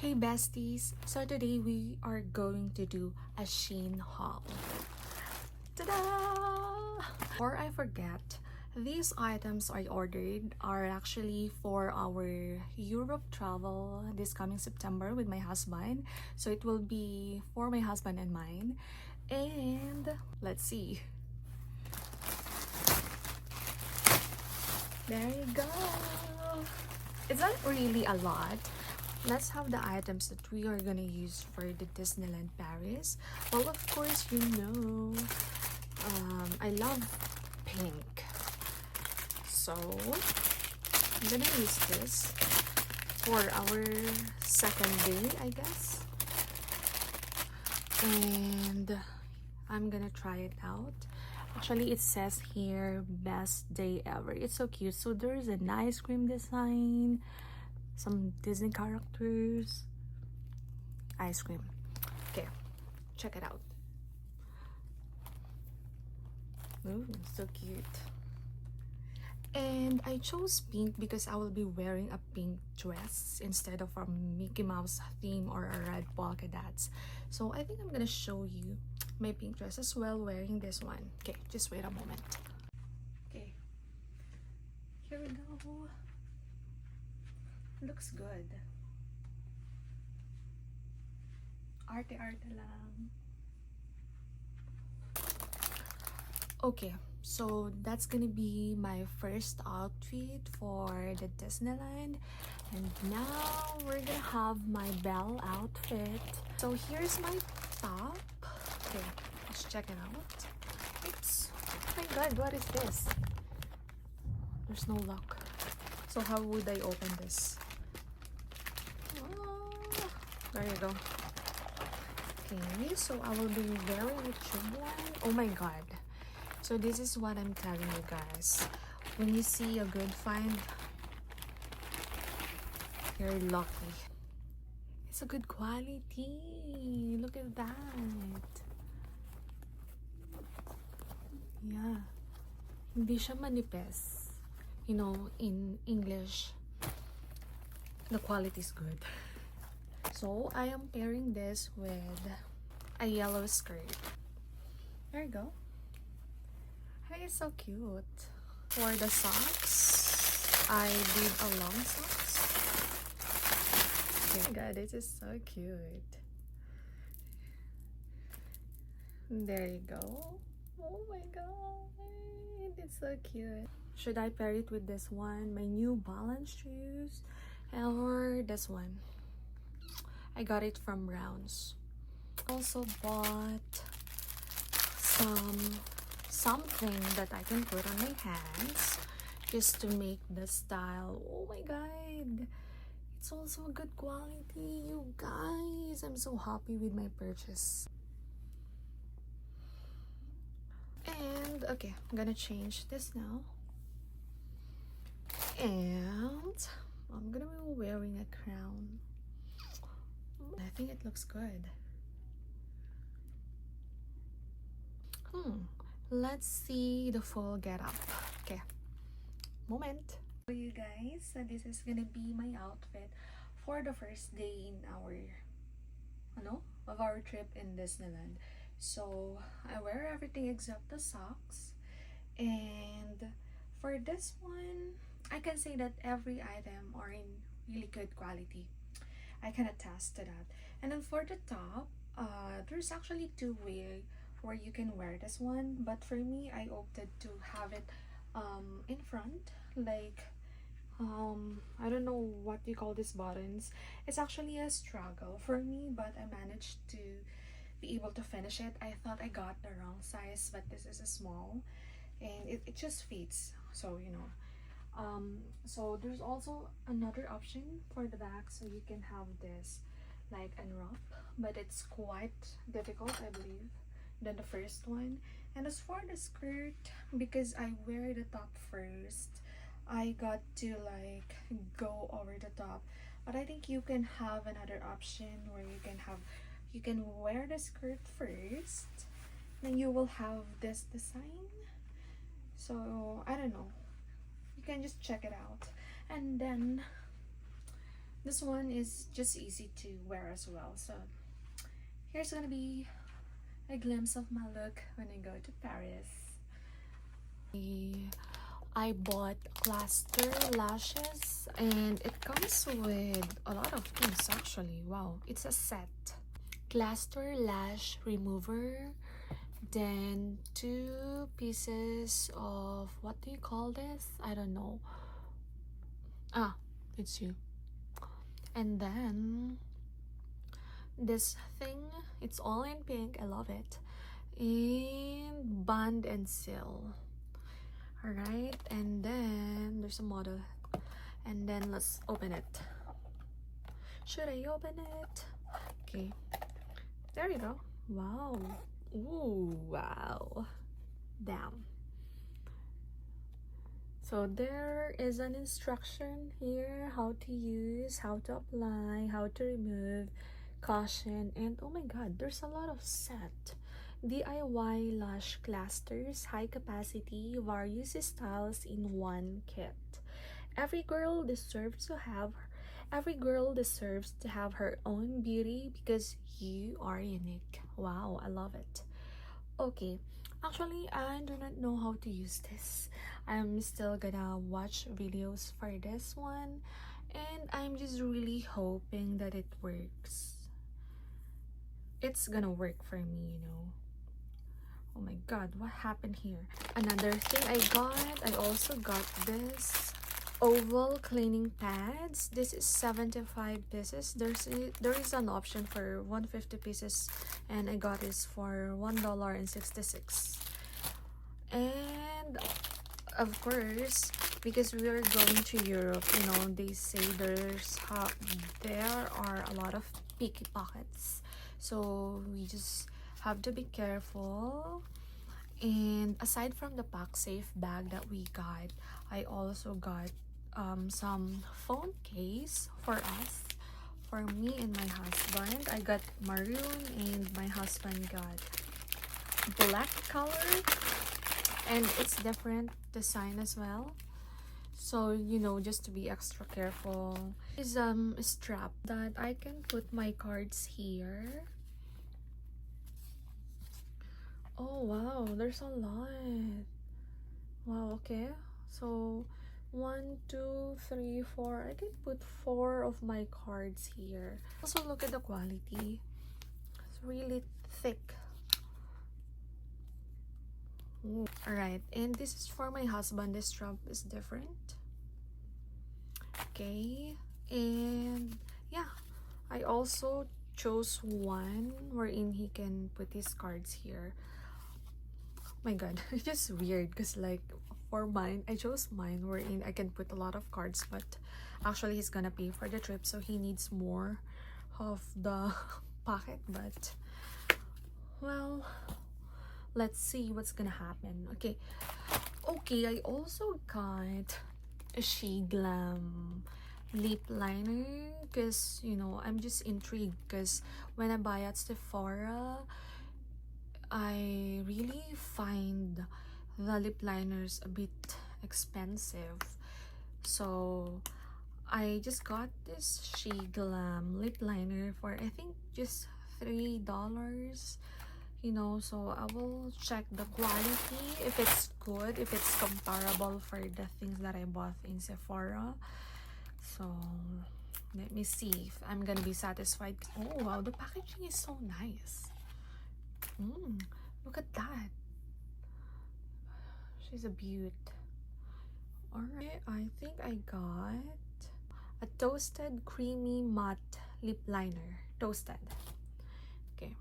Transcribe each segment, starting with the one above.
Hey besties, so today we are going to do a Shein haul. Ta-da! Before I forget, these items I ordered are actually for our Europe travel this coming September with my husband. So it will be for my husband and mine. And let's see. There you go. It's not really a lot. Let's have the items that we are gonna use for the Disneyland Paris. Well, of course, you know, I love pink. So, I'm gonna use this for our second day, I guess. And I'm gonna try it out. Actually, it says here, best day ever. It's so cute. So, there's an ice cream design, some Disney characters, ice cream. Okay, check it out. Ooh, so cute. And I chose pink because I will be wearing a pink dress instead of a Mickey Mouse theme or a red polka dots. So I think I'm gonna show you my pink dress as well wearing this one. Okay, just wait a moment. Okay, here we go. Looks good. Arte-arte lang. Okay, so that's gonna be my first outfit for the Disneyland. And now we're gonna have my Belle outfit. So here's my top. Okay, let's check it out. Oops. Oh my god, what is this? There's no lock. So how would I open this? There you go. Okay, so I will be wearing a tube one. Oh my god. So this is what I'm telling you guys. When you see a good find, you're lucky. It's a good quality. Look at that. Yeah. Hindi siya manipis. You know, in English, the quality is good. So I am pairing this with a yellow skirt. There you go. Hey, it's so cute. For the socks, I did a long socks. Oh my god, this is so cute. There you go. Oh my god, it's so cute. Should I pair it with this one, my New Balance shoes, or this one? I got it from Rounds. Also bought something that I can put on my hands just to make the style. Oh my god, it's also a good quality, you guys. I'm so happy with my purchase. And okay, I'm gonna change this now, and I'm gonna be wearing a crown. I think it looks good. Let's see the full getup. Okay, moment. So you guys, so this is gonna be my outfit for the first day in our of our trip in Disneyland. So I wear everything except the socks, and for this one I can say that every item are in really good quality. I can attest to that. And then for the top, there's actually two ways where you can wear this one, but for me I opted to have it in front, like I don't know what you call these buttons. It's actually a struggle for me, but I managed to be able to finish it. I thought I got the wrong size, but this is a small and it just fits, so you know. So there's also another option for the back, so you can have this like unwrap, but it's quite difficult, I believe, than the first one. And as for the skirt, because I wear the top first, I got to like go over the top. But I think you can have another option where you can wear the skirt first, then you will have this design. So I don't know, you can just check it out. And then This one is just easy to wear as well. So here's gonna be a glimpse of my look when I go to Paris. I bought cluster lashes and it comes with a lot of things actually. Wow, it's a set. Cluster lash remover, then 2 pieces of, what do you call this? I don't know. Ah, it's you. And then this thing, it's all in pink. I love it. In band and seal. Alright, and then there's a model. And then let's open it. Should I open it? Okay. There you go. Wow. Ooh, wow. Damn. So there is an instruction here, how to use, how to apply, how to remove, caution, and oh my god, there's a lot of set. DIY lash clusters, high capacity, various styles in one kit. Every girl deserves to have her own beauty because you are unique. Wow, I love it. Okay, actually, I do not know how to use this. I'm still gonna watch videos for this one, and I'm just really hoping that it works. It's gonna work for me, you know. Oh my god, what happened here? Another thing I also got this oval cleaning pads. This is 75 pieces. There is an option for 150 pieces, and I got this for $1.66. And of course, because we are going to Europe, you know, they say there are a lot of picky pockets, so we just have to be careful. And aside from the pack safe bag that we got, I also got some phone case for us, for me and my husband. I got maroon and my husband got black color, and it's different design as well, so you know, just to be extra careful. Is a strap that I can put my cards here. Oh wow, there's a lot. Wow, okay. So 1, 2, 3, 4. I can put 4 of my cards here. Also look at the quality. It's really thick. Alright, and this is for my husband. This strap is different. Okay, and yeah, I also chose one wherein he can put his cards here. My god, it's just weird because like for mine, I chose mine wherein I can put a lot of cards, but actually he's gonna pay for the trip, so he needs more of the pocket. But well, let's see what's gonna happen. Okay, I also got a She Glam lip liner because, you know, I'm just intrigued because when I buy at Sephora, I really find the lip liners a bit expensive, so I just got this She Glam lip liner for I think just $3, you know. So I will check the quality, if it's good, if it's comparable for the things that I bought in Sephora. So let me see if I'm gonna be satisfied. Oh wow, the packaging is so nice. Look at that. She's a beaut. Alright, I think I got a toasted creamy matte lip liner. Toasted. Okay.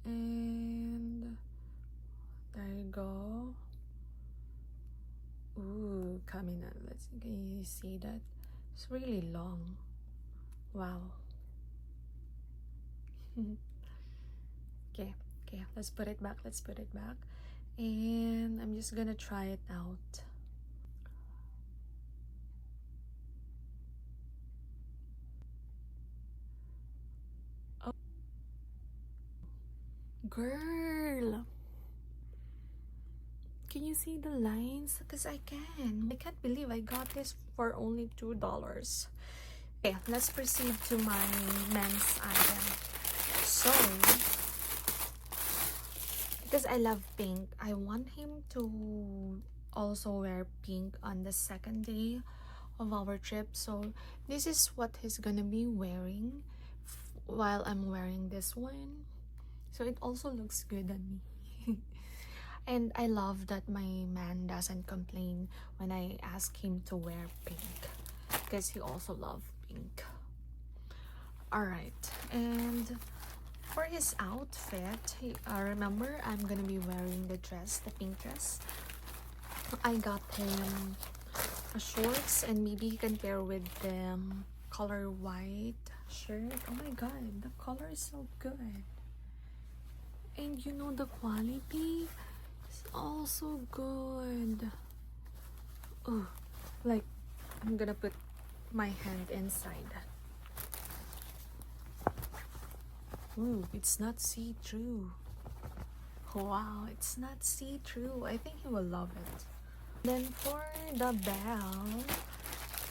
And there you go. Ooh, coming on. Can you see that? It's really long. Wow. Okay, let's put it back. And I'm just gonna try it out. Oh, girl, can you see the lines? Because I can't believe I got this for only $2. Okay, let's proceed to my men's item. So, because I love pink, I want him to also wear pink on the second day of our trip. So this is what he's gonna be wearing while I'm wearing this one. So it also looks good on me. And I love that my man doesn't complain when I ask him to wear pink, because he also loves pink. Alright, and for his outfit, remember I'm gonna be wearing the dress, the pink dress. I got him a shorts, and maybe he can pair with the color white shirt. Oh my god, the color is so good. And you know, the quality is also good. Oh, like, I'm gonna put my hand inside. Ooh, it's not see-through. Wow, it's not see-through. I think he will love it. Then for the bell,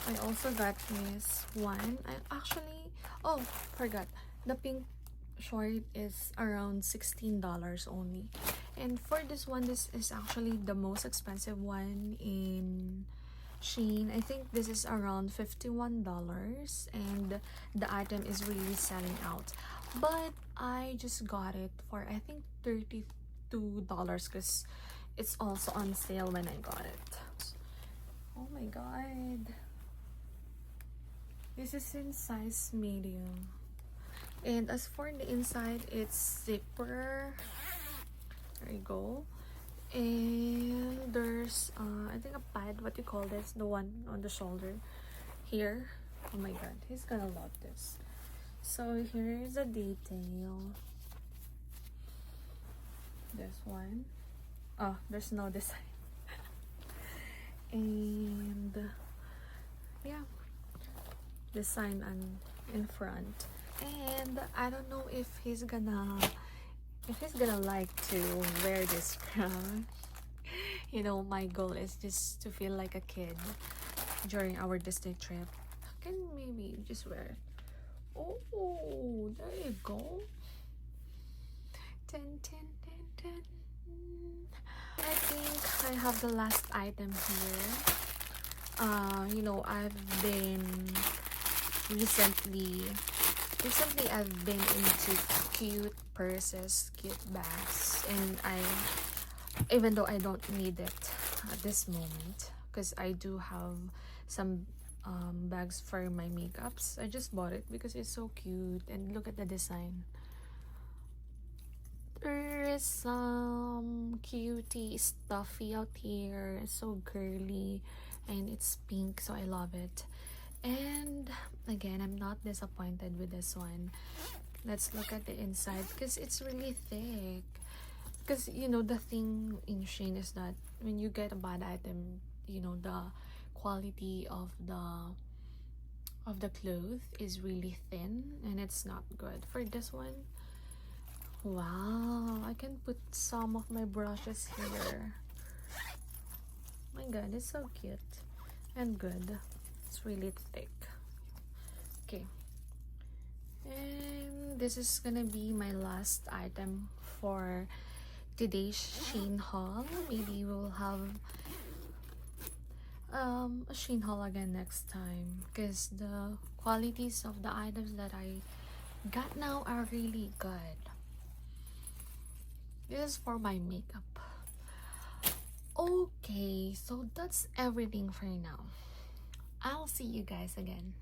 I also got this one. I actually, oh, forgot. The pink short is around $16 only. And for this one, this is actually the most expensive one in Shein. I think this is around $51, and the item is really selling out. But I just got it for, I think, $32 because it's also on sale when I got it. Oh my god. This is in size medium. And as for the inside, it's zipper. There you go. And there's I think a pad, what you call this, the one on the shoulder here. Oh my god, he's gonna love this. So here's a detail. This one. Oh, there's no design. And yeah, the sign in front. And I don't know if he's gonna like to wear this crown. You know, my goal is just to feel like a kid during our Disney trip. Can maybe just wear it. Oh, there you go. Ten, ten, ten, ten. I think I have the last item here. You know, recently I've been into cute purses, cute bags, and even though I don't need it at this moment, because I do have some bags for my makeups. I just bought it because it's so cute, and look at the design. There is some cutie stuffy out here. It's so girly, and it's pink, so I love it. And again, I'm not disappointed with this one. Let's look at the inside because it's really thick. Because, you know, the thing in Shein is that when you get a bad item, you know, the quality of the cloth is really thin, and it's not good. For this one, wow, I can put some of my brushes here. My god, it's so cute and good. It's really thick. Okay, and this is gonna be my last item for today's Shein haul. Maybe we'll have a Shein haul again next time, because the qualities of the items that I got now are really good. This is for my makeup. Okay, so that's everything for now. I'll see you guys again